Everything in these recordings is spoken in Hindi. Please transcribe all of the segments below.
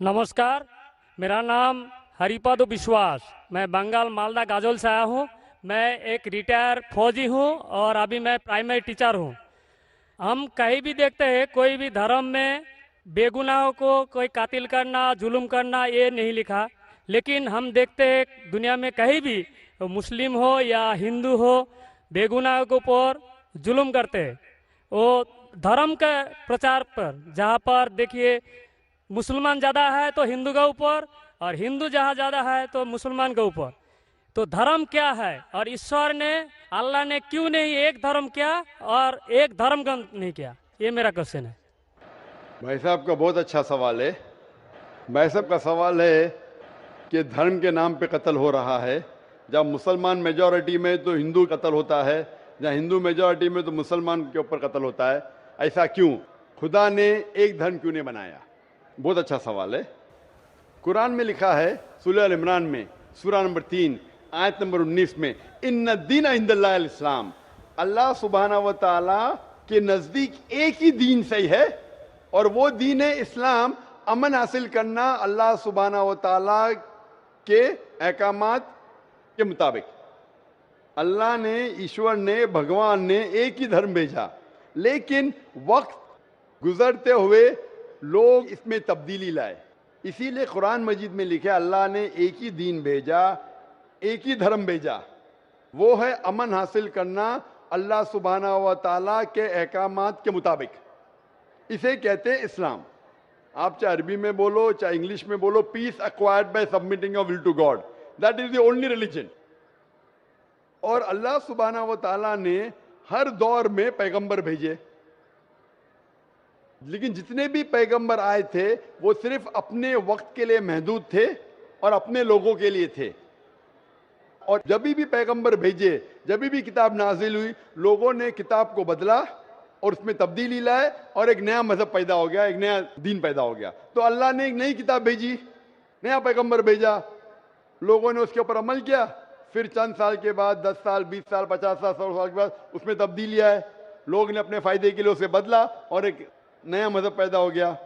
नमस्कार। मेरा नाम हरिपद विश्वास। मैं बंगाल मालदा गाजोल से आया हूँ। मैं एक रिटायर फौजी हूँ और अभी मैं प्राइमरी टीचर हूँ। हम कहीं भी देखते हैं कोई भी धर्म में बेगुनाहों को कोई कातिल करना जुल्म करना ये नहीं लिखा, लेकिन हम देखते हैं दुनिया में कहीं भी मुस्लिम हो या हिंदू हो बेगुनाहों के ऊपर जुल्म करते हैं। वो धर्म के प्रचार पर जहाँ पर देखिए मुसलमान ज़्यादा है तो हिंदू के ऊपर, और हिंदू जहाँ ज़्यादा है तो मुसलमान के ऊपर। तो धर्म क्या है और ईश्वर ने अल्लाह ने क्यों नहीं एक धर्म किया और एक धर्म का नहीं किया? ये मेरा क्वेश्चन है। भाई साहब का बहुत अच्छा सवाल है। भाई साहब का सवाल है कि धर्म के नाम पे कत्ल हो रहा है। जब मुसलमान मेजॉरिटी में तो हिंदू कत्ल होता है, जहाँ हिंदू मेजॉरिटी में तो मुसलमान के ऊपर कत्ल होता है। ऐसा क्यों? खुदा ने एक धर्म क्यों नहीं बनाया? बहुत अच्छा सवाल है। कुरान में लिखा है सूरह अल इमरान में सूरह नंबर 3 आयत नंबर 19 में, इन्ना दीन इंदल्लाहिल इस्लाम, अल्लाह सुब्हाना व तआला के नजदीक एक ही दीन सही है और वो दीन है इस्लाम। अमन हासिल करना अल्लाह सुब्हाना व तआला के अहकामात के मुताबिक। अल्लाह ने, ईश्वर ने, भगवान ने एक ही धर्म भेजा, लेकिन वक्त गुजरते हुए लोग इसमें तब्दीली लाए। इसीलिए कुरान मजीद में लिखा अल्लाह ने एक ही दीन भेजा, एक ही धर्म भेजा, वो है अमन हासिल करना अल्लाह सुब्हाना व तआला के अहकामात के मुताबिक। इसे कहते हैं इस्लाम। आप चाहे अरबी में बोलो चाहे इंग्लिश में बोलो, peace acquired by submitting your will to God, that is the only religion. और अल्लाह सुब्हाना व तआला ने हर दौर में पैगंबर भेजे, लेकिन जितने भी पैगंबर आए थे वो सिर्फ अपने वक्त के लिए महदूद थे और अपने लोगों के लिए थे। और जब भी पैगंबर भेजे, जब भी किताब नाजिल हुई, लोगों ने किताब को बदला और उसमें तब्दीली लाए और एक नया मजहब पैदा हो गया, एक नया दीन पैदा हो गया। तो अल्लाह ने एक नई किताब भेजी, नया पैगंबर भेजा, लोगों ने उसके ऊपर अमल किया। फिर चंद साल के बाद, 10 साल, 20 साल, 50 साल, 100 साल के बाद उसमें तब्दीली आए, लोग ने अपने फायदे के लिए उसे बदला और एक नया मजहब पैदा हो गया,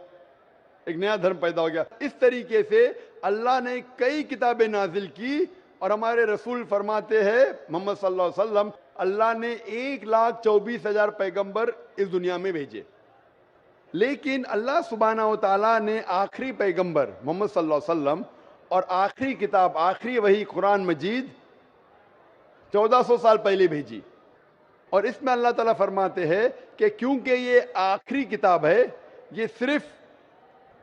एक नया धर्म पैदा हो गया। इस तरीके से अल्लाह ने कई किताबें नाजिल की और हमारे रसूल फरमाते हैं मोहम्मद सल्लल्लाहु अलैहि वसल्लम, अल्लाह ने 1,24,000 पैगंबर इस दुनिया में भेजे, लेकिन अल्लाह सुब्हाना व तआला ने आखिरी पैगंबर मोहम्मद सल्लल्लाहु अलैहि वसल्लम और आखिरी किताब, आखिरी वही कुरान मजीद 1400 साल पहले भेजी। और इसमें अल्लाह ताला फरमाते हैं कि क्योंकि ये आखिरी किताब है, ये सिर्फ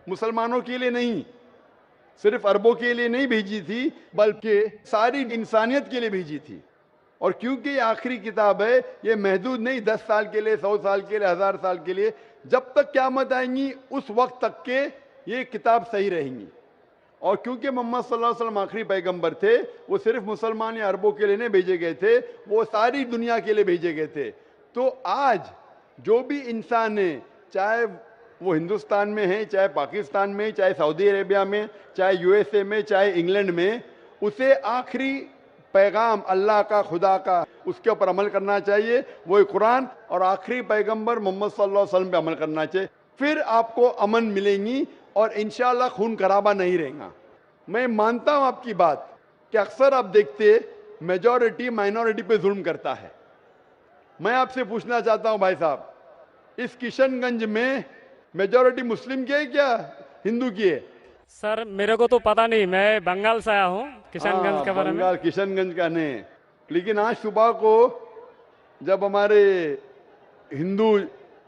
मुसलमानों के लिए नहीं, सिर्फ अरबों के लिए नहीं भेजी थी, बल्कि सारी इंसानियत के लिए भेजी थी। और क्योंकि ये आखिरी किताब है, ये महदूद नहीं 10 साल के लिए, 100 साल के लिए, 1000 साल के लिए, जब तक क़यामत आएंगी उस वक्त तक के ये किताब सही रहेंगी। और क्योंकि मोहम्मद सल्लल्लाहु अलैहि वसल्लम आखिरी पैगंबर थे, वो सिर्फ मुसलमान या अरबों के लिए नहीं भेजे गए थे, वो सारी दुनिया के लिए भेजे गए थे। तो आज जो भी इंसान है, चाहे वो हिंदुस्तान में है, चाहे पाकिस्तान में, चाहे सऊदी अरेबिया में, चाहे यूएसए में, चाहे इंग्लैंड में, उसे आखिरी पैगाम अल्लाह का, खुदा का, उसके ऊपर अमल करना चाहिए, वो कुरान और आखिरी पैगंबर मोहम्मद सल्लल्लाहु अलैहि वसल्लम पे अमल करना चाहिए। फिर आपको अमन मिलेंगी और इंशाअल्लाह खून खराबा नहीं रहेगा। मैं मानता हूं आपकी बात कि अक्सर आप देखते मेजॉरिटी माइनॉरिटी पे जुल्म करता है। मैं आपसे पूछना चाहता हूं भाई साहब, इस किशनगंज में मेजॉरिटी मुस्लिम की है क्या हिंदू की है? सर मेरे को तो पता नहीं, मैं बंगाल से आया हूँ, किशनगंज के बारे में। बंगाल किशनगंज का नहीं, लेकिन आज सुबह को जब हमारे हिंदू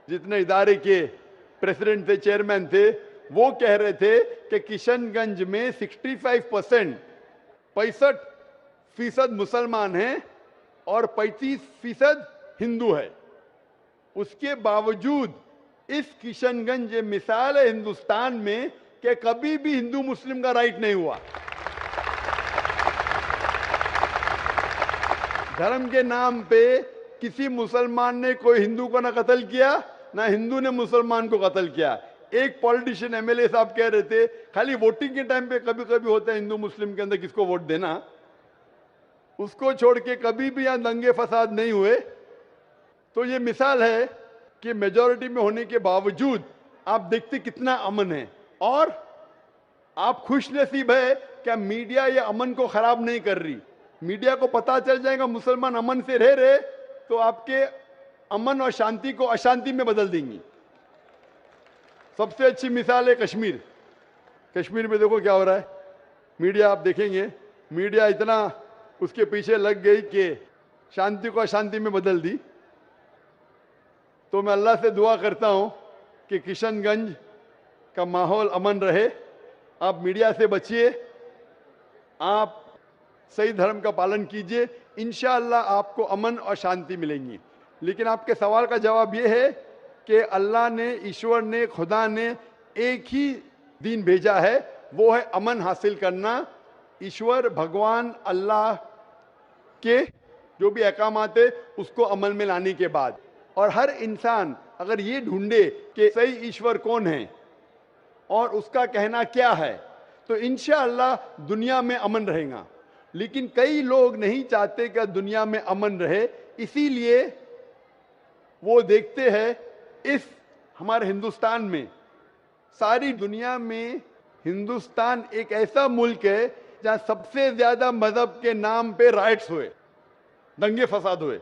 जितने इदारे के प्रेसिडेंट थे, चेयरमैन थे, वो कह रहे थे कि किशनगंज में 65% मुसलमान हैं और 35% हिंदू है। उसके बावजूद इस किशनगंज ये मिसाल है हिंदुस्तान में कि कभी भी हिंदू मुस्लिम का राइट नहीं हुआ। धर्म के नाम पे किसी मुसलमान ने कोई हिंदू को ना कत्ल किया, ना हिंदू ने मुसलमान को कत्ल किया। एक पॉलिटिशियन एमएलए साहब कह रहे थे खाली वोटिंग के टाइम पे कभी कभी होता है हिंदू मुस्लिम के अंदर किसको वोट देना, उसको छोड़ के कभी भी यहां दंगे फसाद नहीं हुए। तो ये मिसाल है कि मेजॉरिटी में होने के बावजूद आप देखते कितना अमन है। और आप खुश नसीब है क्या मीडिया ये अमन को खराब नहीं कर रही। मीडिया को पता चल जाएगा मुसलमान अमन से रह रहे तो आपके अमन और शांति को अशांति में बदल देंगी। सबसे अच्छी मिसाल है कश्मीर। कश्मीर में देखो क्या हो रहा है। मीडिया आप देखेंगे, मीडिया इतना उसके पीछे लग गई कि शांति को अशांति में बदल दी। तो मैं अल्लाह से दुआ करता हूं कि किशनगंज का माहौल अमन रहे। आप मीडिया से बचिए, आप सही धर्म का पालन कीजिए, इंशाअल्लाह आपको अमन और शांति मिलेंगी। लेकिन आपके सवाल का जवाब ये है कि अल्लाह ने, ईश्वर ने, खुदा ने एक ही दीन भेजा है, वो है अमन हासिल करना। ईश्वर भगवान अल्लाह के जो भी अहकामात है उसको अमल में लाने के बाद, और हर इंसान अगर ये ढूंढे कि सही ईश्वर कौन है और उसका कहना क्या है तो इंशाअल्लाह दुनिया में अमन रहेगा। लेकिन कई लोग नहीं चाहते कि दुनिया में अमन रहे, इसीलिए वो देखते हैं इस हमारे हिंदुस्तान में, सारी दुनिया में हिंदुस्तान एक ऐसा मुल्क है जहां सबसे ज्यादा मजहब के नाम पे राइट्स हुए, दंगे फसाद हुए।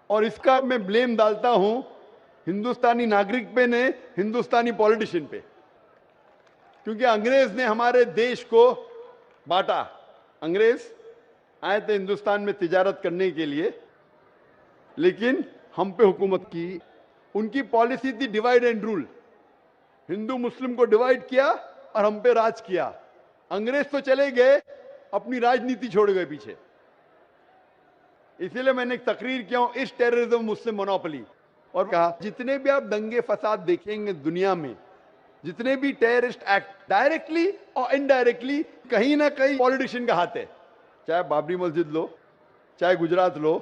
और इसका मैं ब्लेम डालता हूं हिंदुस्तानी नागरिक पे ने, हिंदुस्तानी पॉलिटिशियन पे, क्योंकि अंग्रेज ने हमारे देश को बांटा। अंग्रेज आए थे हिंदुस्तान में तिजारत करने के लिए, लेकिन हम पे हुकूमत की। उनकी पॉलिसी थी डिवाइड एंड रूल, हिंदू मुस्लिम को डिवाइड किया और हम पे राज किया। अंग्रेज तो चले गए, अपनी राजनीति छोड़ गए पीछे। इसीलिए मैंने एक तकरीर किया हूं, इस टेररिज्म मुस्लिम मोनोपोली, और कहा जितने भी आप दंगे फसाद देखेंगे दुनिया में, जितने भी टेररिस्ट एक्ट डायरेक्टली और इनडायरेक्टली कहीं ना कहीं पॉलिटिशियन का हाथ है। चाहे बाबरी मस्जिद लो, चाहे गुजरात लो,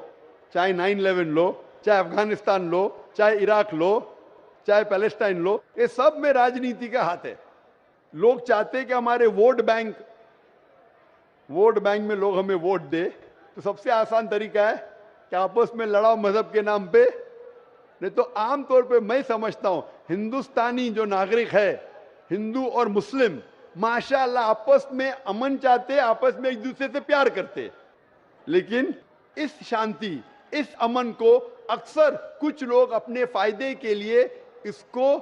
चाहे 9/11 लो, चाहे अफगानिस्तान लो, चाहे इराक लो, चाहे पैलेस्टाइन लो, ये सब में राजनीति का हाथ है। लोग चाहते हैं कि हमारे वोट बैंक में लोग हमें वोट दे, तो सबसे आसान तरीका है कि आपस में लड़ाओ मजहब के नाम पे। नहीं तो आमतौर पे मैं समझता हूं हिंदुस्तानी जो नागरिक है, हिंदू और मुस्लिम, माशाअल्लाह आपस में अमन चाहते, आपस में एक दूसरे से प्यार करते। लेकिन इस शांति, इस अमन को अक्सर कुछ लोग अपने फायदे के लिए इसको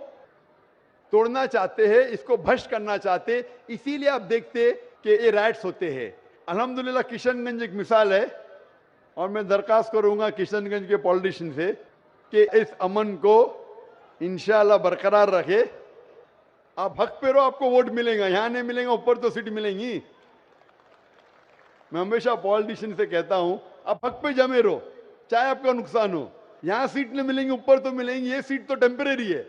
तोड़ना चाहते हैं, इसको भ्रष्ट करना चाहते। इसीलिए आप देखते कि ये राइट्स होते हैं। अल्हम्दुलिल्लाह किशनगंज एक मिसाल है, और मैं दरखास्त करूंगा किशनगंज के पॉलिटिशियन से कि इस अमन को इंशाअल्लाह बरकरार रखे। आप हक पे रहो, आपको वोट मिलेगा, यहां नहीं मिलेगा, ऊपर तो सीट मिलेंगी। मैं हमेशा पॉलिटिशियन से कहता हूं आप हक पे जमे रहो, चाहे आपका नुकसान हो। यहां सीट नहीं मिलेंगी, ऊपर तो मिलेंगी। ये सीट तो टेम्परेरी है,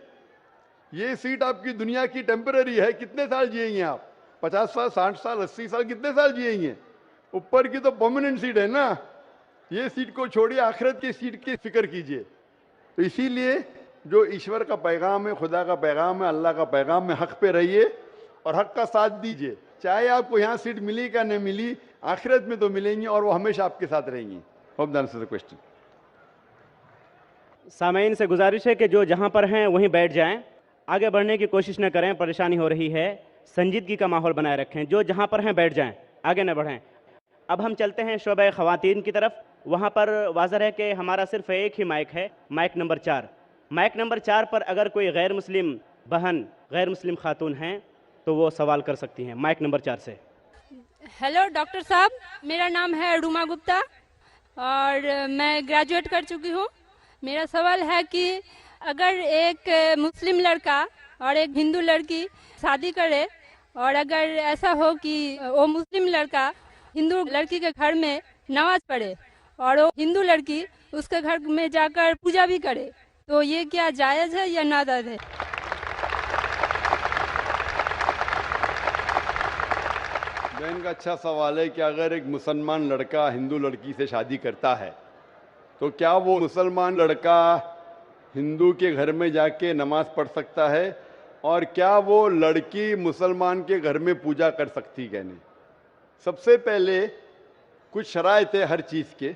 ये सीट आपकी दुनिया की टेम्परेरी है। कितने साल जिएंगे आप? 50 साल, 60 साल, 80 साल, कितने साल जिएंगे? ऊपर की तो परमानेंट सीट है ना। ये सीट को छोड़िए, आखिरत की सीट की फिक्र कीजिए। तो इसीलिए जो ईश्वर का पैगाम है, खुदा का पैगाम है, अल्लाह का पैगाम है, हक पे रहिए और हक का साथ दीजिए। चाहे आपको यहाँ सीट मिली का नहीं मिली, आखिरत में तो मिलेंगी और वो हमेशा आपके साथ रहेंगी। Hope that answers the question. सामईन से गुजारिश है कि जो जहां पर हैं वहीं बैठ जाएं, आगे बढ़ने की कोशिश न करें, परेशानी हो रही है। संजीदगी का माहौल बनाए रखें, जो जहां पर हैं बैठ जाएं, आगे न बढ़ें। अब हम चलते हैं शोबे ख़वातीन की तरफ। वहां पर वाज़ह है कि हमारा सिर्फ एक ही माइक है, माइक नंबर 4। माइक नंबर 4 पर अगर कोई गैर मुस्लिम बहन, गैर मुस्लिम खातून हैं तो वो सवाल कर सकती हैं। माइक नंबर 4 से। हेलो डॉक्टर साहब, मेरा नाम है रूमा गुप्ता और मैं ग्रेजुएट कर चुकी हूँ। मेरा सवाल है कि अगर एक मुस्लिम लड़का और एक हिंदू लड़की शादी करे और अगर ऐसा हो कि वो मुस्लिम लड़का हिंदू लड़की के घर में नमाज पढ़े और वो हिंदू लड़की उसके घर में जाकर पूजा भी करे, तो ये क्या जायज़ है या नाजायज़ है? बहन का अच्छा सवाल है कि अगर एक मुसलमान लड़का हिंदू लड़की से शादी करता है तो क्या वो मुसलमान लड़का हिंदू के घर में जाके नमाज पढ़ सकता है, और क्या वो लड़की मुसलमान के घर में पूजा कर सकती है? नहीं। सबसे पहले कुछ शराइत है हर चीज़ के।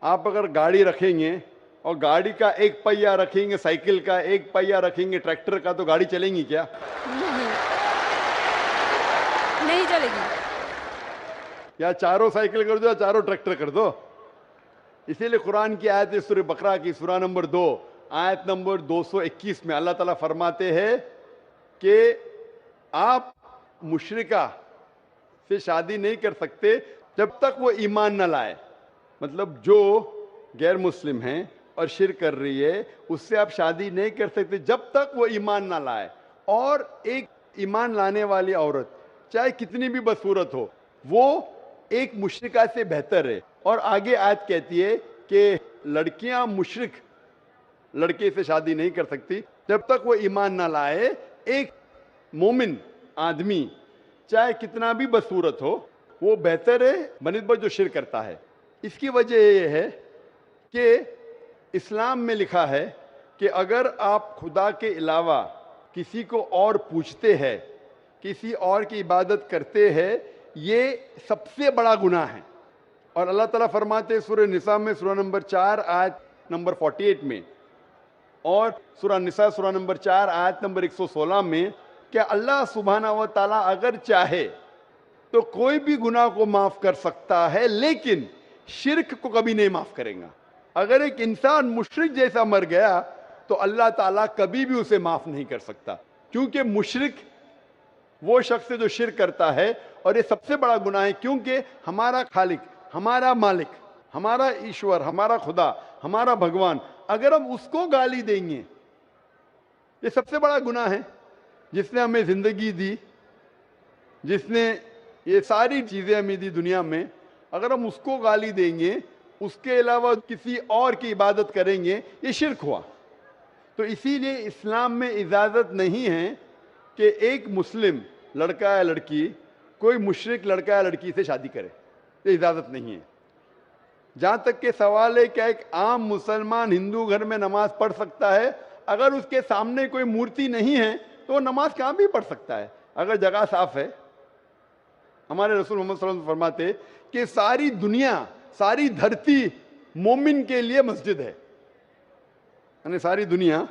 आप अगर गाड़ी रखेंगे और गाड़ी का एक पहिया रखेंगे, साइकिल का एक पहिया रखेंगे, ट्रैक्टर का, तो गाड़ी चलेंगी क्या? नहीं। नहीं चलेगी। या चारों साइकिल कर दो या चारों ट्रैक्टर कर दो। इसीलिए कुरान की आयत है सूरह बकरा की सूरा नंबर 2 आयत नंबर 221 में अल्लाह ताला फरमाते हैं कि आप मुशरिका से शादी नहीं कर सकते जब तक वो ईमान न लाए। मतलब जो गैर मुस्लिम हैं और शिर्क कर रही है उससे आप शादी नहीं कर सकते जब तक वो ईमान ना लाए। और एक ईमान लाने वाली औरत चाहे कितनी भी बदसूरत हो वो एक मुशरिका से बेहतर है। और आगे आयत कहती है कि लड़कियां मुशरिक लड़के से शादी नहीं कर सकती जब तक वो ईमान ना लाए। एक मोमिन आदमी चाहे कितना भी बदसूरत हो वो बेहतर है बनिस्बत जो शिर्क करता है। इसकी वजह यह है कि इस्लाम में लिखा है कि अगर आप खुदा के अलावा किसी को और पूछते हैं, किसी और की इबादत करते हैं, ये सबसे बड़ा गुनाह है। और अल्लाह ताला फरमाते हैं सूरह निसा में सूरा नंबर 4 आयत नंबर 48 में और सूरा निसा सूरा नंबर 4 आयत नंबर 116 में कि अल्लाह सुब्हाना व तआला अगर चाहे तो कोई भी गुनाह को माफ कर सकता है लेकिन शिर्क को कभी नहीं माफ करेगा। अगर एक इंसान मुशरिक जैसा मर गया तो अल्लाह ताला कभी भी उसे माफ नहीं कर सकता, क्योंकि मुशरिक वो शख्स है जो शिर्क करता है। और ये सबसे बड़ा गुनाह है क्योंकि हमारा खालिक, हमारा मालिक, हमारा ईश्वर, हमारा खुदा, हमारा भगवान, अगर हम उसको गाली देंगे, ये सबसे बड़ा गुनाह है। जिसने हमें जिंदगी दी, जिसने ये सारी चीजें हमें दी दुनिया में, अगर हम उसको गाली देंगे, उसके अलावा किसी और की इबादत करेंगे, ये शिर्क हुआ। तो इसीलिए इस्लाम में इजाजत नहीं है कि एक मुस्लिम लड़का या लड़की कोई मुशरिक लड़का या लड़की से शादी करे, ये इजाजत नहीं है। जहां तक के सवाल है क्या एक आम मुसलमान हिंदू घर में नमाज पढ़ सकता है? अगर उसके सामने कोई मूर्ति नहीं है तो वो नमाज कहां भी पढ़ सकता है अगर जगह साफ है। हमारे रसूल मोहम्मद सल्लल्लाहु अलैहि वसल्लम फरमाते कि सारी दुनिया, सारी धरती मोमिन के लिए मस्जिद है। यानी सारी दुनिया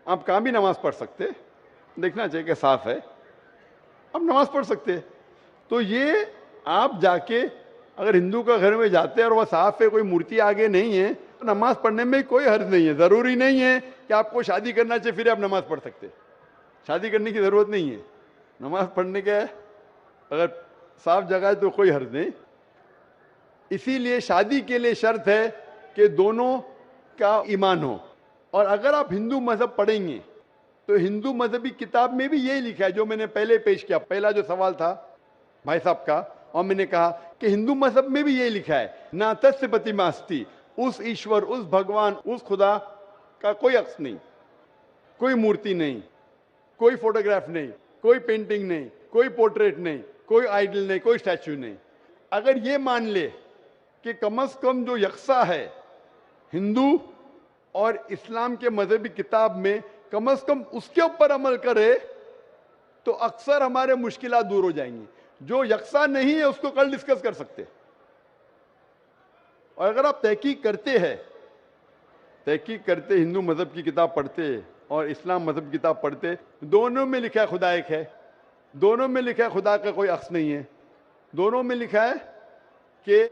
आप कहां भी नमाज पढ़ सकते, देखना चाहिए कि साफ है, आप नमाज पढ़ सकते। तो ये आप जाके अगर हिंदू का घर में जाते हैं और वह साफ है, कोई मूर्ति आगे नहीं है, तो नमाज पढ़ने में कोई हर्ज नहीं है। जरूरी नहीं है कि आपको शादी करना चाहिए फिर आप नमाज पढ़ सकते, शादी करने की जरूरत नहीं है। नमाज पढ़ने का अगर साफ जगह है तो कोई हर्ज नहीं। इसीलिए शादी के लिए शर्त है कि दोनों का ईमान हो। और अगर आप हिंदू मजहब पढ़ेंगे तो हिंदू मजहबी किताब में भी यही लिखा है जो मैंने पहले पेश किया, पहला जो सवाल था भाई साहब का, और मैंने कहा कि हिंदू मजहब में भी यही लिखा है, ना तस्य प्रतिमास्ति, उस ईश्वर, उस भगवान, उस खुदा का कोई अक्स नहीं, कोई मूर्ति नहीं, कोई फोटोग्राफ नहीं, कोई पेंटिंग नहीं, कोई पोर्ट्रेट नहीं, कोई आइडल नहीं, कोई स्टैच्यू नहीं। अगर ये मान ले कि कम से कम जो यकसा है हिंदू और इस्लाम के मजहबी किताब में, कम से कम उसके ऊपर अमल करे तो अक्सर हमारे मुश्किलात दूर हो जाएंगी। जो यकसा नहीं है उसको कल डिस्कस कर सकते। और अगर आप तहकीक करते हैं, तहकीक करते, हिंदू मजहब की किताब पढ़ते और इस्लाम मजहब की किताब पढ़ते, दोनों में लिखा है खुदा एक है, दोनों में लिखा है खुदा का कोई अक्स नहीं है, दोनों में लिखा है कि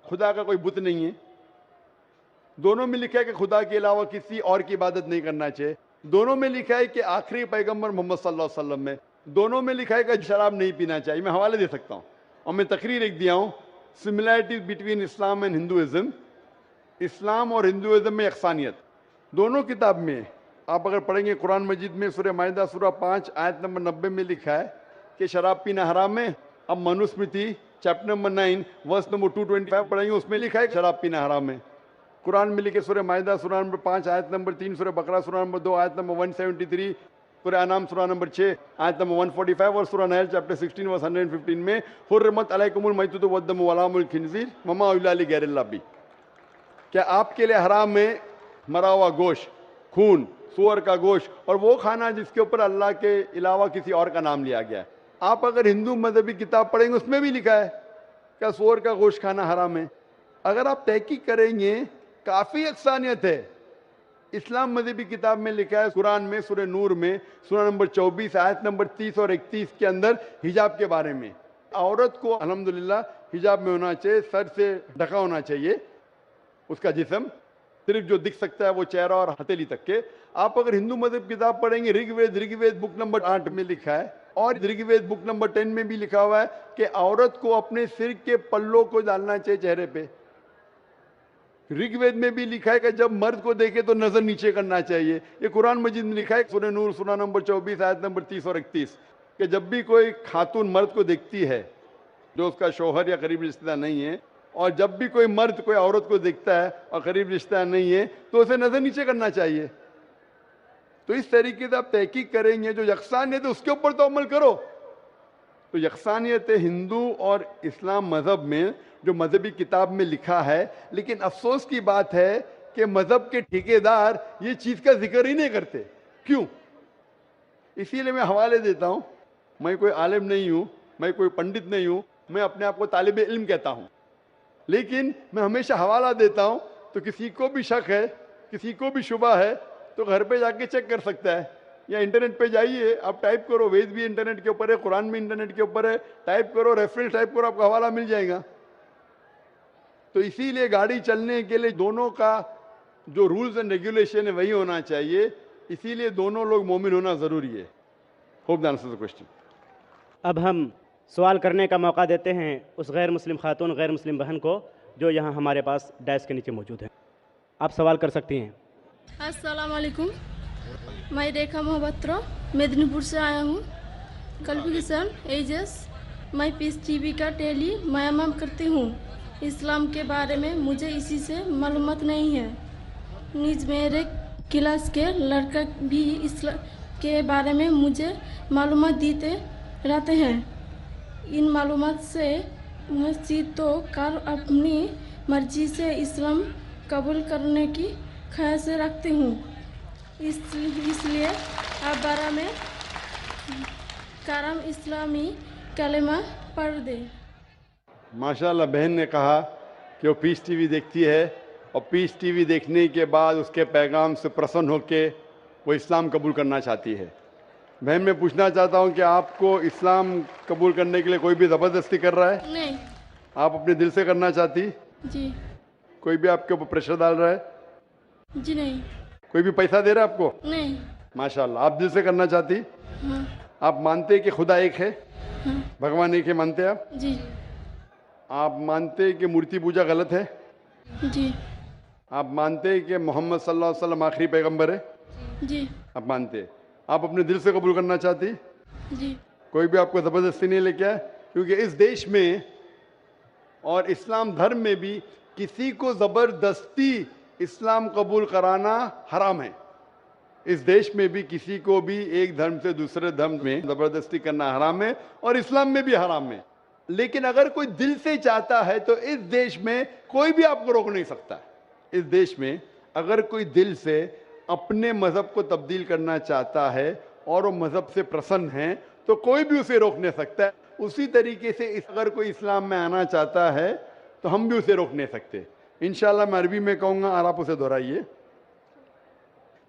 खुदा का कोई बुत नहीं है, दोनों में लिखा है कि खुदा के अलावा किसी और की इबादत नहीं करना चाहिए, दोनों में लिखा है कि आखिरी पैगंबर मोहम्मद सल्लल्लाहु अलैहि वसल्लम में, दोनों में लिखा है कि शराब नहीं पीना चाहिए। मैं हवाले दे सकता हूं और मैं तकरीर एक दिया हूं, similarities between Islam and Hinduism, Islam और हिंदुइज्म में यकसानियत दोनों किताब में। आप अगर पढ़ेंगे कुरान मजीद में सूरह माइदा सूरा 5 आयत नंबर 90 में लिखा है कि शराब पीना हराम है। अब Manusmriti chapter number 9 verse number 225 पढ़ेंगे, उसमें लिखा है शराब पीना हराम है। कुरान में लिखे सूरह माइदा सूरा नंबर 5 आयत नंबर 3, सूरह बकरा सूरा नंबर 2 आयत नंबर 173, सूरह अनाम सूरा नंबर 6 आयत नंबर 145 और सूरह नहल चैप्टर 16 वर्स 115 में हुर्रिमत अलैकुमुल मैततु वद्दमु वलामुल खिंजीर वमा उहिल्ला लिगैरिल्लाह बिही। क्या आपके लिए हराम है मरा हुआ गोश्त, खून, सूअर का गोश्त और वो खाना जिसके ऊपर अल्लाह के अलावा किसी और का नाम लिया गया है। आप अगर हिंदू मजहबी किताब पढ़ेंगे उसमें भी लिखा है क्या सूअर का गोश्त खाना हराम है। अगर आप तहकीक करेंगे काफी यकसानियत है इस्लाम मजहबी किताब में लिखा है, कुरान में सूरह नूर में सूरह नंबर 24 आयत नंबर 30 और 31 के अंदर हिजाब के बारे में, औरत को अल्हम्दुलिल्लाह हिजाब में होना चाहिए, सर से ढका होना चाहिए उसका जिस्म, सिर्फ जो दिख सकता है वो चेहरा और हथेली तक के। आप अगर हिंदू मजहब किताब पढ़ेंगे, ऋग्वेद बुक नंबर 8 में लिखा है और ऋग्वेद बुक नंबर 10 में भी लिखा हुआ है कि औरत को अपने सिर के पल्लों को डालना चाहिए चेहरे पे। ऋग्वेद में भी लिखा है कि जब मर्द को देखे तो नजर नीचे करना चाहिए। ये कुरान मजीद में लिखा है सूरह नूर सूरह नंबर 24 आयत नंबर 30 और 31 कि जब भी कोई खातून मर्द को देखती है जो उसका शौहर या करीब रिश्तेदार नहीं है, और जब भी कोई मर्द कोई औरत को देखता है और करीब रिश्तेदार नहीं है तो उसे नजर नीचे करना चाहिए। तो इस तरीके से आप तहकीक करेंगे, जो यकसानियत है उसके ऊपर तो अमल करो। तो यकसानियत हिंदू और इस्लाम मजहब में जो मजहबी किताब में लिखा है, लेकिन अफसोस की बात है कि मजहब के ठेकेदार ये चीज का जिक्र ही नहीं करते। क्यों? इसीलिए मैं हवाले देता हूं। मैं कोई आलिम नहीं हूं, मैं कोई पंडित नहीं हूं, मैं अपने आप को तालिब इल्म कहता हूं, लेकिन मैं हमेशा हवाला देता हूं। तो किसी को भी शक है, किसी को भी शुबा है तो घर पे जाके चेक कर सकता है, या इंटरनेट पे जाइए, आप टाइप करो, वेद भी इंटरनेट के ऊपर है, कुरान भी इंटरनेट के ऊपर है, टाइप करो, रेफरेंस टाइप करो, आपको हवाला मिल जाएगा। तो इसीलिए गाड़ी चलने के लिए दोनों का जो रूल्स एंड रेगुलेशन है वही होना चाहिए, इसीलिए दोनों लोग मोमिन होना जरूरी है। Hope that answers the question. अब हम सवाल करने का मौका देते हैं उस गैर मुस्लिम खातून, गैर मुस्लिम बहन को जो यहाँ हमारे पास डैश के नीचे मौजूद है। आप सवाल कर सकती हैं। अस्सलाम वालेकुम, मैं रेखा मोहब्बत्रा मेदिनीपुर से आया हूँ। क्वालिफिकेशन एजेस, मैं पीस टीवी का डेली मायामाम करती हूँ। इस्लाम के बारे में मुझे इसी से मालूमात नहीं है। निज मेरे क्लास के लड़का भी इस्लाम के बारे में मुझे मालूमात देते रहते हैं। इन मालूमात से मस्जिद तो कार अपनी मर्जी से इस्लाम कबूल करने की ख्याल से रखती हूँ, इसलिए आप बारा में करम इस्लामी कलेमा पढ़ दे। माशाल्लाह, बहन ने कहा कि वो पीस टीवी देखती है और पीस टीवी देखने के बाद उसके पैगाम से प्रसन्न होकर वो इस्लाम कबूल करना चाहती है। बहन, मैं पूछना चाहता हूँ कि आपको इस्लाम कबूल करने के लिए कोई भी ज़बरदस्ती कर रहा है? नहीं आप अपने दिल से करना चाहती? जी। कोई भी आपके ऊपर प्रेशर डाल रहा है? जी नहीं। कोई भी पैसा दे रहा है आपको? नहीं। माशाल्लाह, आप दिल से करना चाहती? हाँ। आप मानते कि खुदा एक है? हाँ। भगवान एक है, मानते हैं आप? जी। आप मानते कि मूर्ति पूजा गलत है? जी। आप मानते कि मोहम्मद सल्लल्लाहु अलैहि वसल्लम आखिरी पैगंबर है? जी। आप मानते? आप अपने दिल से कबूल करना चाहती? जी। कोई भी आपको ज़बरदस्ती नहीं लेके आए, क्योंकि इस देश में और इस्लाम धर्म में भी किसी को ज़बरदस्ती इस्लाम कबूल कराना हराम है। इस देश में भी किसी को भी एक धर्म से दूसरे धर्म में ज़बरदस्ती करना हराम है और इस्लाम में भी हराम है। लेकिन अगर कोई दिल से चाहता है तो इस देश में कोई भी आपको रोक नहीं सकता। इस देश में अगर कोई दिल से अपने मजहब को तब्दील करना चाहता है और वो मजहब से प्रसन्न है तो कोई भी उसे रोक नहीं सकता है। उसी तरीके से अगर कोई इस्लाम में आना चाहता है तो हम भी उसे रोक नहीं सकते। इंशाल्लाह मैं अरबी में कहूँगा और आप उसे दोहराइए।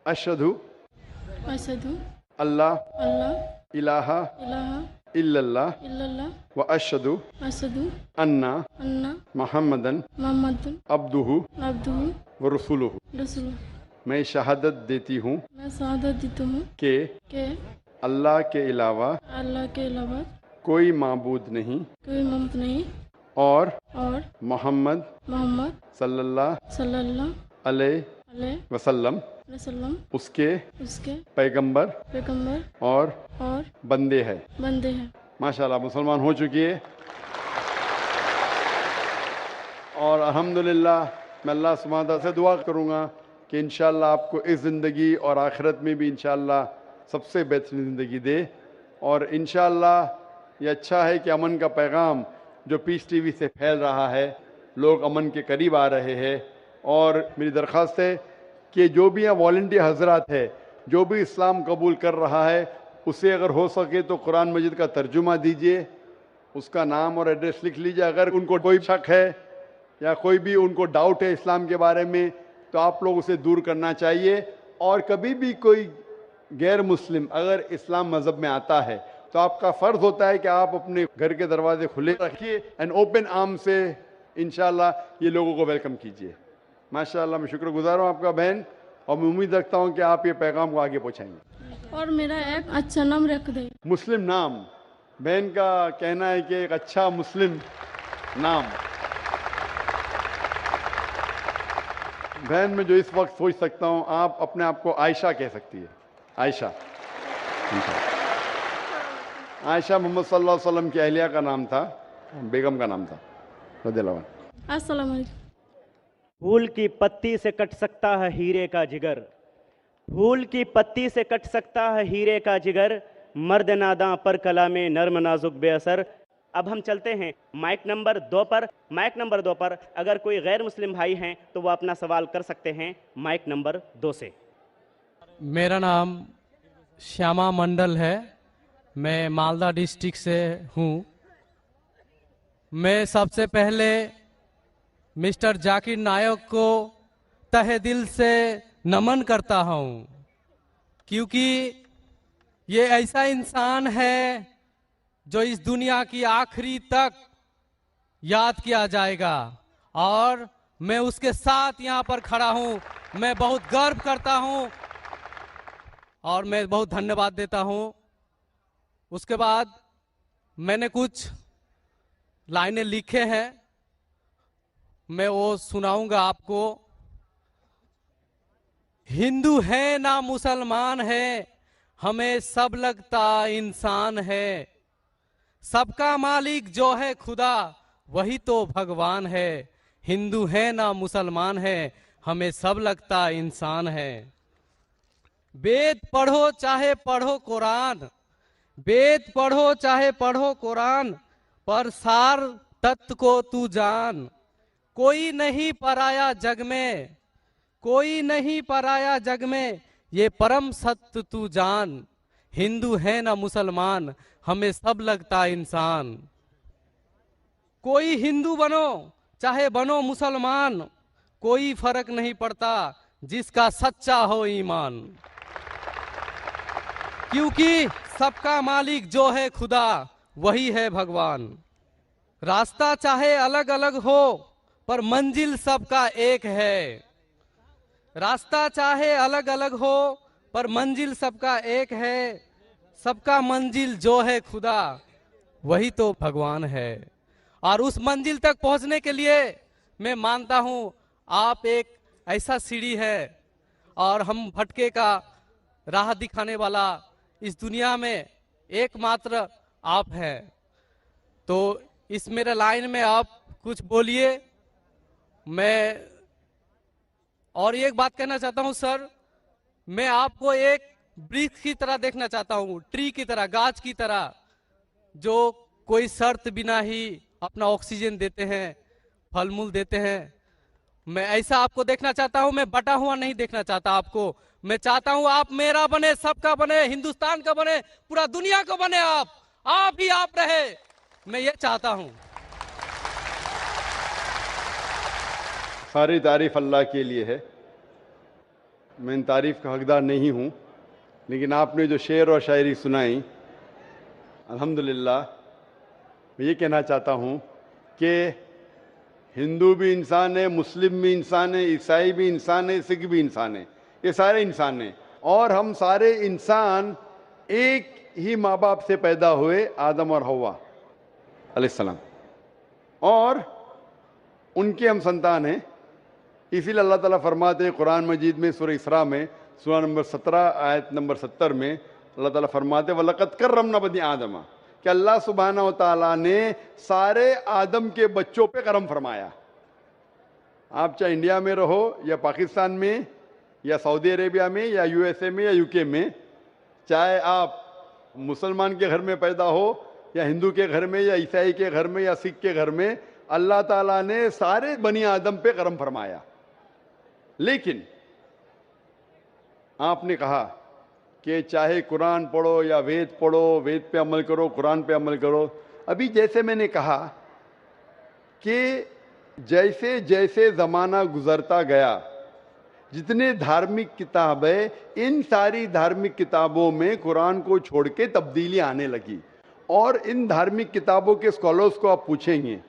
अशहदु अशहदु अल्लाह अल्लाह इलाहा इलाहा इल्लल्लाह इल्लल्लाह व अशहदु अशहदु अन्ना अन्ना मुहम्मदन मोहम्मदुन अब्दुहु अब्दुहु व रसूलुहु। रसूल। मैं शहादत देती हूँ मैं शहादत देता हूँ कि कि अल्लाह के अलावा अल्लाह के अलावा कोई माबूद नहीं कोई ममत नहीं और और मोहम्मद मोहम्मद सल्लल्लाहु सल्लल्लाहु अलैहि अलैहि वसल्लम वसल्लम उसके उसके पैगंबर पैगंबर और और बंदे हैं। बंदे हैं। माशाल्लाह, मुसलमान हो चुकी है। और अल्हम्दुलिल्लाह मैं अल्लाह सुब्हानहू व तआला से दुआ करूँगा कि इंशाअल्लाह आपको इस ज़िंदगी और आखिरत में भी इंशाअल्लाह सबसे बेहतरीन ज़िंदगी दे। और इंशाअल्लाह ये अच्छा है कि अमन का पैगाम जो पीस टीवी से फैल रहा है, लोग अमन के करीब आ रहे हैं। और मेरी दरख्वास्त है कि जो भी यहाँ वॉलंटियर हजरात है, जो भी इस्लाम कबूल कर रहा है, उसे अगर हो सके तो कुरान मजीद का तर्जुमा दीजिए, उसका नाम और एड्रेस लिख लीजिए। अगर उनको कोई शक है या कोई भी उनको डाउट है इस्लाम के बारे में तो आप लोग उसे दूर करना चाहिए और कभी भी कोई गैर मुस्लिम अगर इस्लाम मजहब में आता है तो आपका फर्ज होता है कि आप अपने घर के दरवाजे खुले रखिए एंड ओपन आर्म से इंशाल्लाह ये लोगों को वेलकम कीजिए। माशाल्लाह, मैं शुक्रगुजार हूँ आपका बहन, और मैं उम्मीद रखता हूँ कि आप ये पैगाम को आगे पहुँचाएंगे। और मेरा एक अच्छा नाम रख दे। मुस्लिम नाम, बहन का कहना है कि एक अच्छा मुस्लिम नाम। बहन, मैं जो इस वक्त सोच सकता हूँ, आप अपने आप को आयशा कह सकती है। आयशा, आयशा मोहम्मद सल्लल्लाहु अलैहि वसल्लम की अहलिया का नाम था, बेगम का नाम था रज़ियल्लाहु अन्हा। अस्सलाम वालेकुम। फूल की पत्ती से कट सकता है हीरे का जिगर, फूल की पत्ती से कट सकता है हीरे का जिगर, मर्द नादां पर कलामे नर्म नाजुक बेअसर। अब हम चलते हैं माइक नंबर 2 पर। माइक नंबर 2 पर अगर कोई गैर मुस्लिम भाई हैं तो वो अपना सवाल कर सकते हैं माइक नंबर 2 से। मेरा नाम श्यामा मंडल है, मैं मालदा डिस्ट्रिक्ट से हूँ। मैं सबसे पहले मिस्टर जाकिर नायक को तहे दिल से नमन करता हूँ, क्योंकि ये ऐसा इंसान है जो इस दुनिया की आखिरी तक याद किया जाएगा, और मैं उसके साथ यहाँ पर खड़ा हूँ। मैं बहुत गर्व करता हूँ और मैं बहुत धन्यवाद देता हूँ। उसके बाद मैंने कुछ लाइनें लिखे हैं, मैं वो सुनाऊंगा आपको। हिंदू है ना मुसलमान है, हमें सब लगता इंसान है, सबका मालिक जो है खुदा वही तो भगवान है। हिंदू है ना मुसलमान है, हमें सब लगता इंसान है। वेद पढ़ो चाहे पढ़ो कुरान, वेद पढ़ो चाहे पढ़ो कुरान, पर सार तत्व को तू जान। कोई नहीं पराया जग में, कोई नहीं पराया जग में, ये परम सत्य तू जान। हिंदू है ना मुसलमान, हमें सब लगता इंसान। कोई हिंदू बनो चाहे बनो मुसलमान, कोई फर्क नहीं पड़ता जिसका सच्चा हो ईमान। क्योंकि सबका मालिक जो है खुदा वही है भगवान। रास्ता चाहे अलग अलग हो पर मंजिल सबका एक है। रास्ता चाहे अलग अलग हो पर मंजिल सबका एक है। सबका मंजिल जो है खुदा वही तो भगवान है। और उस मंजिल तक पहुंचने के लिए मैं मानता हूं आप एक ऐसा सीढ़ी है, और हम भटके का राह दिखाने वाला इस दुनिया में एकमात्र आप हैं। तो इस मेरे लाइन में आप कुछ बोलिए। मैं और एक बात कहना चाहता हूं सर, मैं आपको एक वृक्ष की तरह देखना चाहता हूं, ट्री की तरह, गाछ की तरह, जो कोई शर्त बिना ही अपना ऑक्सीजन देते हैं, फल मूल देते हैं। मैं ऐसा आपको देखना चाहता हूं, मैं बटा हुआ नहीं देखना चाहता आपको। मैं चाहता हूं आप मेरा बने, सबका बने, हिंदुस्तान का बने, पूरा दुनिया का बने। आप ही आप रहे, मैं ये चाहता हूं। सारी तारीफ अल्लाह के लिए है, मैं इन तारीफ का हकदार नहीं हूँ, लेकिन आपने जो शेर और शायरी सुनाई, अल्हम्दुलिल्लाह, मैं ये कहना चाहता हूँ कि हिंदू भी इंसान है, मुस्लिम भी इंसान है, ईसाई भी इंसान है, सिख भी इंसान है, ये सारे इंसान हैं। और हम सारे इंसान एक ही माँ बाप से पैदा हुए, आदम और हव्वा अलैहिस्सलाम, और उनके हम संतान हैं। इसीलिए अल्लाह ताला फरमाते हैं कुरान मजीद में सूरह इसरा में सूरा नंबर 17 आयत नंबर 70 में अल्लाह ताला फरमाते हैं वलक़द कर्रमना बनी आदम, कि अल्लाह सुब्हानहू व तआला ने सारे आदम के बच्चों पे करम फरमाया। आप चाहे इंडिया में रहो या पाकिस्तान में या सऊदी अरेबिया में या यूएसए में या यूके में, चाहे आप मुसलमान के घर में पैदा हो या हिंदू के घर में या ईसाई के घर में या सिख के घर में, अल्लाह ताला ने सारे बनी आदम पे करम फरमाया। लेकिन आपने कहा कि चाहे कुरान पढ़ो या वेद पढ़ो, वेद पे अमल करो, कुरान पे अमल करो। अभी जैसे मैंने कहा कि जैसे जैसे ज़माना गुजरता गया, जितने धार्मिक किताब है, इन सारी धार्मिक किताबों में कुरान को छोड़ के तब्दीली आने लगी। और इन धार्मिक किताबों के स्कॉलर्स को आप पूछेंगे,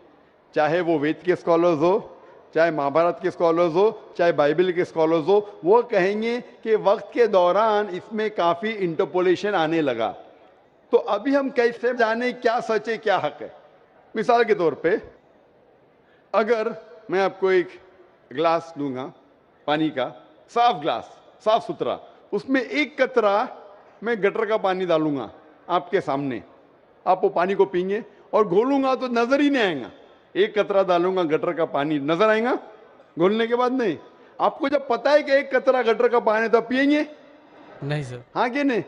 चाहे वो वेद के स्कॉलर्स हो, चाहे महाभारत के स्कॉलर्स हो, चाहे बाइबल के स्कॉलर्स हो, वो कहेंगे कि वक्त के दौरान इसमें काफ़ी इंटरपोलेशन आने लगा। तो अभी हम कैसे जाने क्या सच है क्या हक है? मिसाल के तौर पे अगर मैं आपको एक ग्लास दूंगा पानी का, साफ ग्लास, साफ सुथरा, उसमें एक कतरा मैं गटर का पानी डालूंगा आपके सामने, आप वो पानी को पीएंगे और घोलूंगा तो नजर ही नहीं आएगा। एक कतरा डालूंगा गटर का पानी, नजर आएगा घोलने के बाद? नहीं। आपको जब पता है कि एक कतरा गटर का पानी तो पिएंगे? नहीं सर। हाँ कि नहीं?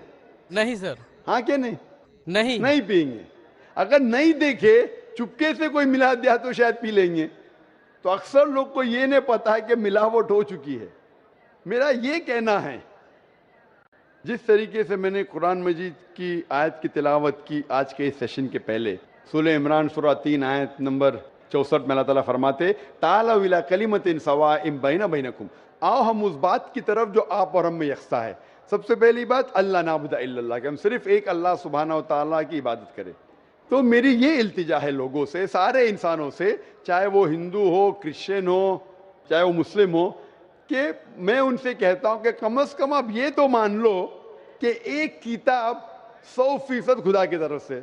नहीं सर। हाँ कि नहीं? नहीं। नहीं पिएंगे। अगर नहीं देखे, चुपके से कोई मिला दिया तो शायद पी लेंगे। तो अक्सर लोग को ये नहीं पता है कि मिलावट हो चुकी है। मेरा ये कहना है, जिस तरीके से मैंने कुरान मजीद की आयत की तिलावत की आज के इस सेशन के पहले, सूरह इमरान सूरा 3 आयत नंबर 64 में अल्लाह ताला फरमाते, तालौ इला कलिमतिन सवाइम बैना बैनकुम, आओ हम उस बात की तरफ जो आप और हम में यकसा है। सबसे पहली बात, अल्लाह नाबुदा इल्लल्लाह, कि हम सिर्फ एक अल्लाह सुब्हानहू व तआला की इबादत करें। तो मेरी ये इल्तिजा है लोगों से, सारे इंसानों से, चाहे वो हिंदू हो, क्रिश्चियन हो, चाहे वो मुस्लिम हो, कि मैं उनसे कहता हूं कि कम से कम आप ये तो मान लो कि एक किताब 100% खुदा की तरफ से।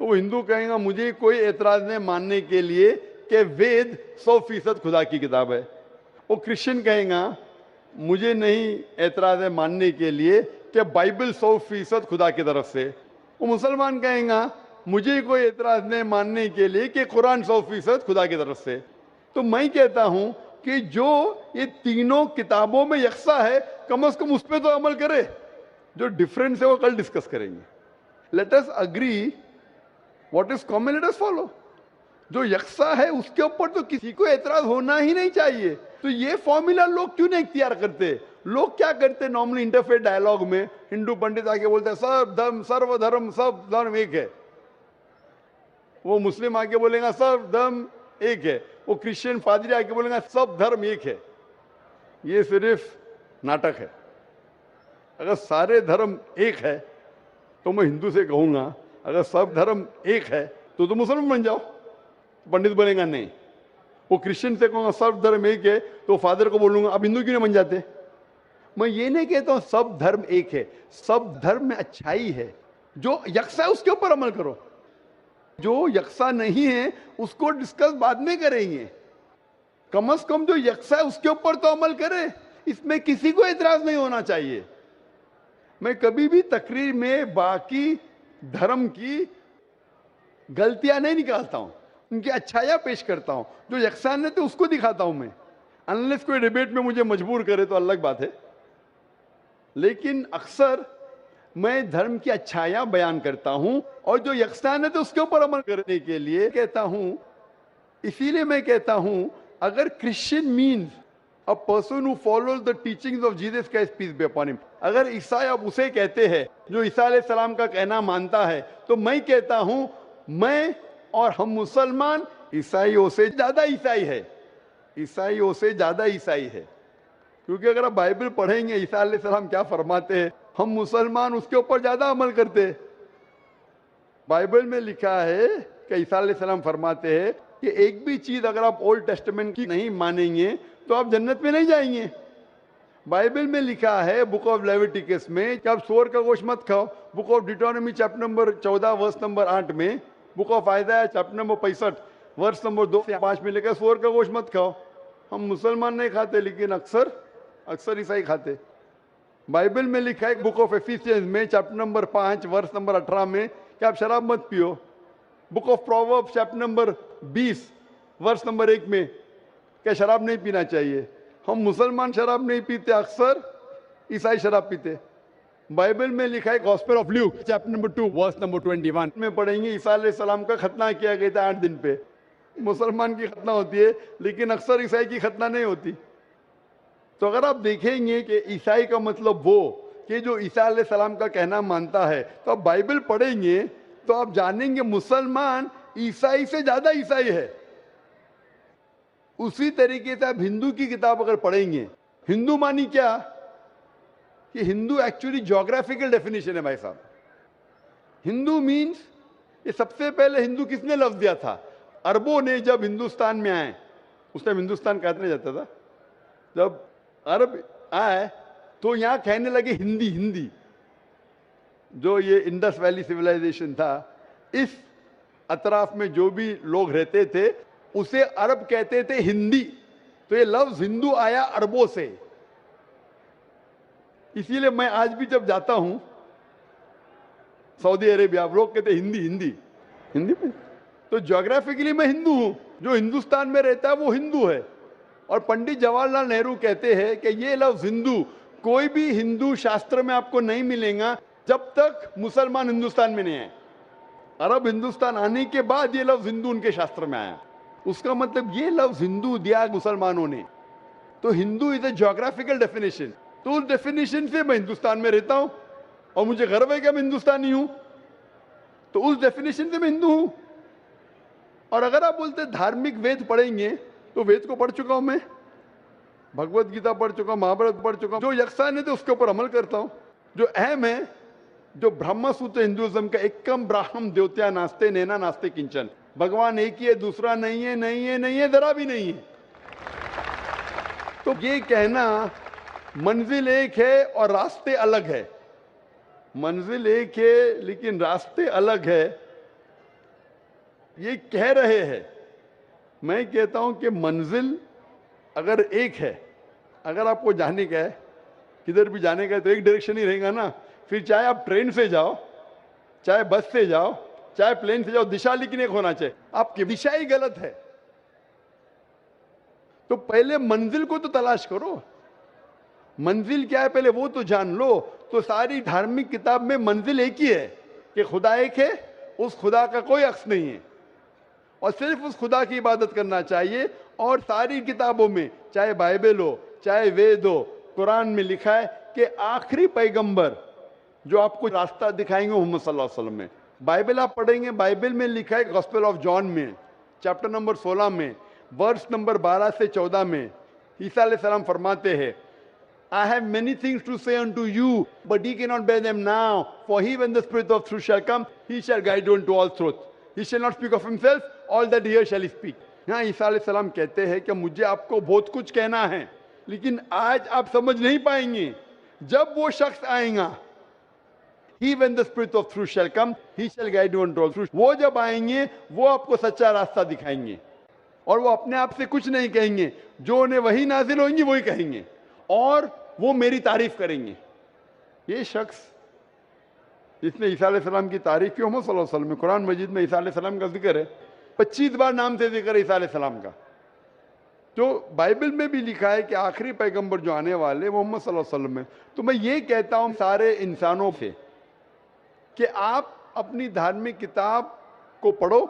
तो वो हिंदू कहेगा मुझे कोई एतराज नहीं मानने के लिए कि वेद 100% खुदा की किताब है। वो क्रिश्चियन कहेगा मुझे नहीं एतराज है मानने के लिए कि बाइबल 100% खुदा की तरफ से। वो मुसलमान कहेगा मुझे कोई एतराज नहीं मानने के लिए कि कुरान 100% खुदा की तरफ से। तो मैं कहता हूं कि जो ये तीनों किताबों में यकसा है, कम से कम उस पर तो अमल करे। जो डिफरेंस है वो कल डिस्कस करेंगे। Let us agree what is common, let us follow. जो यकसा है उसके ऊपर तो किसी को एतराज होना ही नहीं चाहिए। तो ये फॉर्मूला लोग क्यों नहीं इख्तियार करते? लोग क्या करते नॉर्मली इंटरफेथ डायलॉग में, हिंदू पंडित आके बोलते हैं सब धर्म सर्वधर्म सब धर्म एक है, वो मुस्लिम आके बोलेगा सब धर्म एक है, वो क्रिश्चियन पादरी आके बोलेगा सब धर्म एक है। ये सिर्फ नाटक है। अगर सारे धर्म एक है तो मैं हिंदू से कहूंगा अगर सब धर्म एक है तो मुसलमान बन जाओ। पंडित बोलेगा नहीं। वो क्रिश्चियन से कहूंगा सब धर्म एक है तो फादर को बोलूंगा अब हिंदू क्यों नहीं बन जाते? मैं ये नहीं कहता हूं सब धर्म एक है, सब धर्म में अच्छाई है। जो यकसा है उसके ऊपर अमल करो, जो यकसा नहीं है उसको डिस्कस बाद में करेंगे। कम से कम जो यकसा है उसके ऊपर तो अमल करें। इसमें किसी को एतराज नहीं होना चाहिए। मैं कभी भी तकरीर में बाकी धर्म की गलतियां नहीं निकालता हूं, उनकी अच्छाइयां पेश करता हूं। जो यकसान है तो उसको दिखाता हूं मैं। अनलेस कोई डिबेट में मुझे मजबूर करे तो अलग बात है, लेकिन अक्सर मैं धर्म की अच्छाइयां बयान करता हूं और जो यकसान है तो उसके ऊपर अमल करने के लिए कहता हूं। इसीलिए मैं कहता हूं अगर Christian means a person who follows the teachings of Jesus Christ peace be upon him, अगर ईसाई आप उसे कहते हैं जो ईसा अलैहिस्सलाम का कहना मानता है, तो मैं कहता हूं मैं और हम मुसलमान ईसाइयों से ज्यादा ईसाई है, ईसाइयों से ज्यादा ईसाई है। क्योंकि अगर आप बाइबल पढ़ेंगे ईसा अलैहिस्सलाम क्या फरमाते हैं, हम मुसलमान उसके ऊपर ज्यादा अमल करते हैं। बाइबल में लिखा है कि ईसा अलैहिस्सलाम फरमाते हैं कि एक भी चीज अगर आप ओल्ड टेस्टामेंट की नहीं मानेंगे तो आप जन्नत में नहीं जाएंगे। बाइबल में लिखा है बुक ऑफ लेविटिकस में कि आप सूअर का गोश्त मत खाओ। Book of Deuteronomy chapter number 14 verse number 8 में, book of Isaiah chapter number 65 verse number 2 से 5 में लिखा है सूअर का गोश्त मत खाओ। हम मुसलमान नहीं खाते लेकिन अक्सर ईसाई खाते। बाइबल में लिखा है बुक ऑफ एफिसियंस में चैप्टर नंबर 5 वर्स नंबर 18 में कि आप शराब मत पियो। Book of proverbs chapter number 20 verse number 1 में क्या शराब नहीं पीना चाहिए। हम मुसलमान शराब नहीं पीते, अक्सर ईसाई शराब पीते। बाइबल में लिखा है gospel of Luke chapter number 2 verse number 21 में पढ़ेंगे ईसा अलैहिस्सलाम का खतना किया गया था 8 दिन पे। मुसलमान की खतना होती है लेकिन अक्सर ईसाई की खतना नहीं होती। तो अगर आप देखेंगे कि ईसाई का मतलब वो कि जो ईसा अलैहिस्सलाम का कहना मानता है, तो आप बाइबल पढ़ेंगे तो आप जानेंगे मुसलमान ईसाई से ज्यादा ईसाई है। उसी तरीके से आप हिंदू की किताब अगर पढ़ेंगे हिंदू मानी क्या कि हिंदू एक्चुअली ज्योग्राफिकल डेफिनेशन है भाई साहब। हिंदू मीन्स, ये सबसे पहले हिंदू किसने लफ्ज दिया था? अरबों ने जब हिंदुस्तान में आए, उस टाइम हिंदुस्तान कहते नहीं जाता था, जब अरब आए तो यहां कहने लगे हिंदी। हिंदी जो ये इंडस वैली सिविलाइजेशन था, इस अतराफ में जो भी लोग रहते थे उसे अरब कहते थे हिंदी। तो ये लफ्ज हिंदू आया अरबों से। इसीलिए मैं आज भी जब जाता हूं सऊदी अरेबिया, लोग कहते हिंदी हिंदी हिंदी में। तो ज्योग्राफिकली मैं हिंदू हूं, जो हिंदुस्तान में रहता है वो हिंदू है। और पंडित जवाहरलाल नेहरू कहते हैं कि ये लफ्ज हिंदू कोई भी हिंदू शास्त्र में आपको नहीं मिलेगा जब तक मुसलमान हिंदुस्तान में नहीं आए। अरब हिंदुस्तान आने के बाद ये लफ्ज हिंदू उनके शास्त्र में आया। उसका मतलब ये लफ्ज हिंदू दिया मुसलमानों ने। तो Hindu is a geographical definition. तो उस डेफिनेशन से मैं हिंदुस्तान में रहता हूं और मुझे गर्व है कि मैं हिंदुस्तानी हूं। तो उस डेफिनेशन से मैं हिंदू हूं। और अगर आप बोलते धार्मिक वेद पढ़ेंगे तो वेद को पढ़ चुका हूं मैं, भगवत गीता पढ़ चुका हूं, महाभारत पढ़ चुका हूं। जो यक्षान है तो उसके ऊपर अमल करता हूं। जो अहम है, जो ब्रह्म सूत्र हिंदुइज्म का, एकम ब्राह्मण द्योत्या नास्ते नैना नास्ते किंचन, भगवान एक ही है, दूसरा नहीं है, नहीं है, नहीं है, जरा भी नहीं है। तो ये कहना मंजिल एक है और रास्ते अलग है, मंजिल एक है लेकिन रास्ते अलग है, ये कह रहे हैं। मैं कहता हूं कि मंजिल अगर एक है, अगर आपको जाने का है, किधर भी जाने का है तो एक डायरेक्शन ही रहेगा ना। फिर चाहे आप ट्रेन से जाओ, चाहे बस से जाओ, चाहे प्लेन से जाओ, दिशा लेकिन एक होना चाहिए। आपकी दिशा ही गलत है तो पहले मंजिल को तो तलाश करो। मंजिल क्या है पहले वो तो जान लो। तो सारी धार्मिक किताब में मंजिल एक ही है कि खुदा एक है, उस खुदा का कोई अक्स नहीं है और सिर्फ उस खुदा की इबादत करना चाहिए। और सारी किताबों में, चाहे बाइबल हो, चाहे वेद हो, कुरान में लिखा है कि आखिरी पैगंबर जो आपको रास्ता दिखाएंगे मोहम्मद सल्लल्लाहु अलैहि वसल्लम में। बाइबल आप पढ़ेंगे, बाइबल में लिखा है गॉस्पेल ऑफ जॉन में चैप्टर नंबर 16 में वर्स नंबर 12 से 14 में ईसा अलैहिस्सलाम फरमाते हैं, I have many things to say unto you, but ye cannot bear them now. For he, when the Spirit of truth shall come, he shall guide you into all truth. He shall not speak of himself, all that he hears shall he speak. यहाँ ईसा अलैहिस्सलाम कहते हैं कि मुझे आपको बहुत कुछ कहना है, लेकिन आज आप समझ नहीं पाएंगे। जब वो शख्स आएगा, he when the Spirit of truth shall come, he shall guide you into all truth. वो जब आएंगे, वो आपको सच्चा रास्ता दिखाएंगे और वो अपने आप से कुछ नहीं कहेंगे, जो उन्हें वही नाजिल होंगी वही कहेंगे और वो मेरी तारीफ करेंगे। ये शख्स जिसने ईसा अलैहिस्सलाम की तारीफ की, मोहम्मद सल्लल्लाहु अलैहि वसल्लम में कुरान मजीद में ईसा अलैहिस्सलाम का जिक्र है, 25 बार नाम से जिक्र है ईसा अलैहिस्सलाम का। तो बाइबल में भी लिखा है कि आखिरी पैगंबर जो आने वाले मोहम्मद सल्लल्लाहु अलैहि वसल्लम में। तो मैं ये कहता हूं सारे इंसानों से कि आप अपनी धार्मिक किताब को पढ़ो,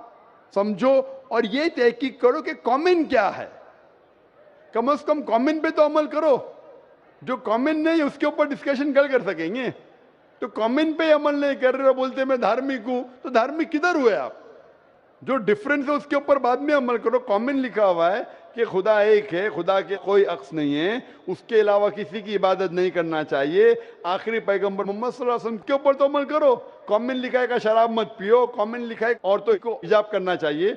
समझो और ये तहकीक करो कि कॉमन क्या है। कम से कम कॉमन पे तो अमल करो। जो कॉमन नहीं उसके ऊपर डिस्कशन कल कर सकेंगे। तो कॉमन पे अमल नहीं कर रहे हो, बोलते मैं धार्मिक हूं, तो धार्मिक किधर हुए आप? जो डिफरेंस है उसके ऊपर बाद में अमल करो। कॉमन लिखा हुआ है कि खुदा एक है, खुदा के कोई अक्स नहीं है, उसके अलावा किसी की इबादत नहीं करना चाहिए। आखिरी पैगंबर मोहम्मद सल्लल्लाहु अलैहि वसल्लम के ऊपर तो अमल करो। कॉमन लिखा है कि शराब मत पियो, कॉमन लिखा है औरतों को हिजाब करना चाहिए,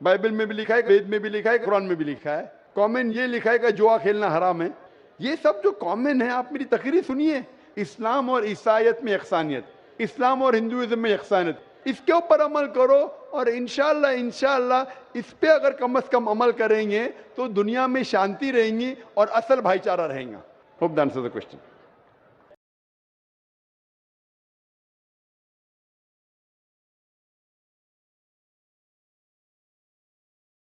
बाइबल में भी लिखा है, वेद में भी लिखा है, कुरान में भी लिखा है। कॉमन ये लिखा है कि जुआ खेलना हराम है। ये सब जो कॉमन है, आप मेरी तकरीर सुनिए। इस्लाम और ईसाईयत में यकसानियत, इस्लाम और हिंदुइज्म में यकसानियत, इसके ऊपर अमल करो और इंशाअल्लाह इस पे अगर कम से कम अमल करेंगे तो दुनिया में शांति रहेंगी और असल भाईचारा रहेगा। Hope that answers the question.